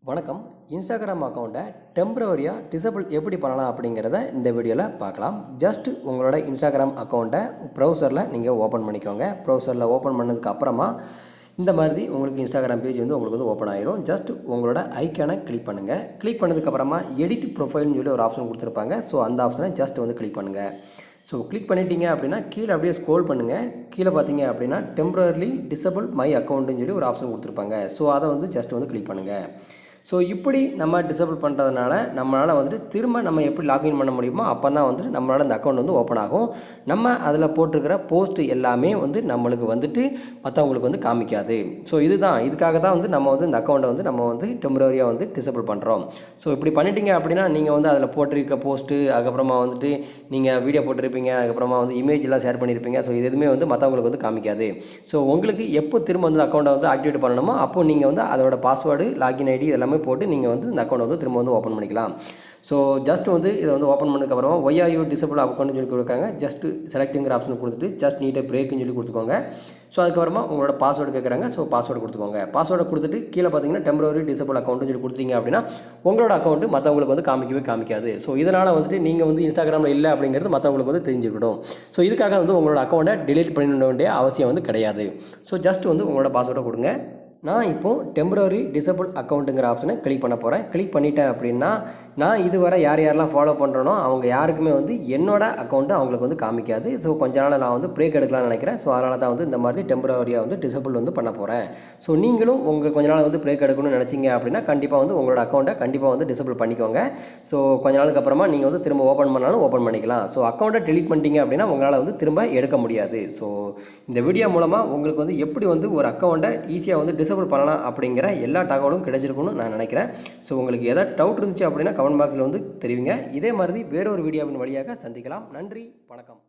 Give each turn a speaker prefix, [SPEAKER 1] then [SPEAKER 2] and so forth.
[SPEAKER 1] வணக்கம். இன்ஸ்டாகிராம் அக்கௌண்ட்டை டெம்பரவரியாக டிசபிள் எப்படி பண்ணலாம் அப்படிங்கிறத இந்த வீடியோவில் பார்க்கலாம். ஜஸ்ட் உங்களோட இன்ஸ்டாகிராம் அக்கௌண்ட்டை ப்ரௌசரில் நீங்கள் ஓப்பன் பண்ணிக்கோங்க. ப்ரௌசரில் ஓப்பன் பண்ணதுக்கு அப்புறமா இந்த மாதிரி உங்களுக்கு இன்ஸ்டாகிராம் பேஜ் உங்களுக்கு ஓப்பன் ஆயிரும். ஜஸ்ட் உங்களோட ஐக்கானை கிளிக் பண்ணுங்கள். கிளிக் பண்ணதுக்கப்புறமா எடிட் ப்ரொஃபைல்னு சொல்லி ஒரு ஆப்ஷன் கொடுத்துருப்பாங்க. ஸோ அந்த ஆப்ஷனை ஜஸ்ட் கிளிக் பண்ணுங்கள். ஸோ கிளிக் பண்ணிட்டீங்க அப்படின்னா கீழே அப்படியே ஸ்க்ரோல் பண்ணுங்கள். கீழே பார்த்தீங்க அப்படின்னா டெம்பரரிலி டிசபிள் மை அக்கௌண்ட்டுன்னு சொல்லி ஒரு ஆப்ஷன் கொடுத்துருப்பாங்க. ஸோ அதை ஜஸ்ட் கிளிக் பண்ணுங்கள். ஸோ இப்படி நம்ம டிசபிள் பண்ணுறதுனால நம்மளால் திரும்ப நம்ம எப்படி லாகின் பண்ண முடியுமோ அப்போ தான் நம்மளால் அந்த அக்கௌண்ட் ஓப்பன் ஆகும். நம்ம அதில் போட்டிருக்கிற போஸ்ட் எல்லாமே நம்மளுக்கு மற்றவங்களுக்கு காமிக்காது. ஸோ இதுக்காக தான் நம்ம இந்த அக்கௌண்ட்டை நம்ம டெம்பரரியாக டிசபிள் பண்ணுறோம். ஸோ இப்படி பண்ணிட்டீங்க அப்படின்னா நீங்கள் அதில் போட்டிருக்க போஸ்ட்டு, அதுக்கப்புறமா நீங்கள் வீடியோ போட்டிருப்பீங்க, அதுக்கப்புறமா இமேஜ்லாம் ஷேர் பண்ணியிருப்பீங்க. ஸோ இது எதுவுமே மற்றவங்களுக்கு காமிக்காது. ஸோ உங்களுக்கு எப்போ திரும்ப அக்கௌண்ட்டை ஆக்டிவேட் பண்ணணுமோ அப்போ நீங்கள் அதோட பாஸ்வேர்டு, லாகின் ஐடி எல்லாமே போட்டு நீங்கள் இந்த அக்கௌண்ட் திரும்ப ஓப்பன் பண்ணிக்கலாம். ஸோ ஜஸ்ட் இதை ஓப்பன் பண்ணதுக்கப்புறமா ஒய் ஆர் யூ டிசபிள் அக்கௌண்ட்னு சொல்லி கொடுக்காங்க. ஜஸ்ட் செலக்டிங்கிற ஆப்ஷன் கொடுத்துட்டு ஜஸ்ட் நீட்டாக பிரேக்குன்னு சொல்லி கொடுத்துக்கோங்க. ஸோ அதுக்கப்புறமா உங்களோட பாஸ்வேர்டு கேட்குறாங்க. ஸோ பாஸ்வேர்டு கொடுத்துக்கோங்க. பாஸ்வேர்டை கொடுத்துட்டு கீழே பார்த்தீங்கன்னா டெம்பரரி டிசபிள் அக்கௌண்ட்னு சொல்லி கொடுத்தீங்க அப்படின்னா உங்களோட அக்கௌண்ட்டு மற்றவங்களுக்கு காமிக்கவே காமிக்காது. ஸோ இதனால் நீங்கள் இன்ஸ்டாகிராமில் இல்லை அப்படிங்கிறது மற்றவங்களுக்கு தெரிஞ்சுக்கிடும். ஸோ இதுக்காக உங்களோட அக்கௌண்ட்டை டிலீட் பண்ண வேண்டிய அவசியம் கிடையாது. ஸோ ஜஸ்ட் உங்களோட பாஸ்வேர்டை கொடுங்க. நான் இப்போது டெம்பரரி டிசபிள் அக்கௌண்ட்டுங்கிற ஆப்ஷனை கிளிக் பண்ண போகிறேன். கிளிக் பண்ணிட்டேன் அப்படின்னா நான் இதுவரை யாரெல்லாம் ஃபாலோ பண்ணுறேனோ அவங்க யாருக்குமே என்னோட அக்கௌண்ட்டு அவங்களுக்கு காமிக்காது. ஸோ கொஞ்ச நாள் நான் பிரேக் எடுக்கலாம்னு நினைக்கிறேன். ஸோ அதனால தான் இந்த மாதிரி டெம்பரரியாக டிசபிள் பண்ண போகிறேன். ஸோ நீங்களும் உங்களுக்கு கொஞ்ச நாள் பிரேக் எடுக்கணும்னு நினச்சிங்க அப்படின்னா கண்டிப்பாக உங்களோட அக்கௌண்ட்டை கண்டிப்பாக டிசபிள் பண்ணிக்கோங்க. ஸோ கொஞ்ச நாளுக்கு அப்புறமா நீங்கள் திரும்ப ஓப்பன் பண்ணாலும் ஓப்பன் பண்ணிக்கலாம். ஸோ அக்கௌண்ட்டை டெலீட் பண்ணிட்டீங்க அப்படின்னா உங்களால் திரும்ப எடுக்க முடியாது. ஸோ இந்த வீடியோ மூலமாக உங்களுக்கு எப்படி ஒரு அக்கௌண்ட்டை ஈஸியாக டிசபிள் பண்ணலாம் அப்படிங்கிற எல்லா தகவலும் கிடைச்சிருக்குன்னு நான் நினைக்கிறேன். ஸோ உங்களுக்கு எதாவது டவுட் இருந்துச்சு அப்படின்னா கமெண்ட் பாக்ஸில் தெரிவிங்க. இதே மாதிரி வேறொரு வீடியோவின் வழியாக சந்திக்கலாம். நன்றி, வணக்கம்.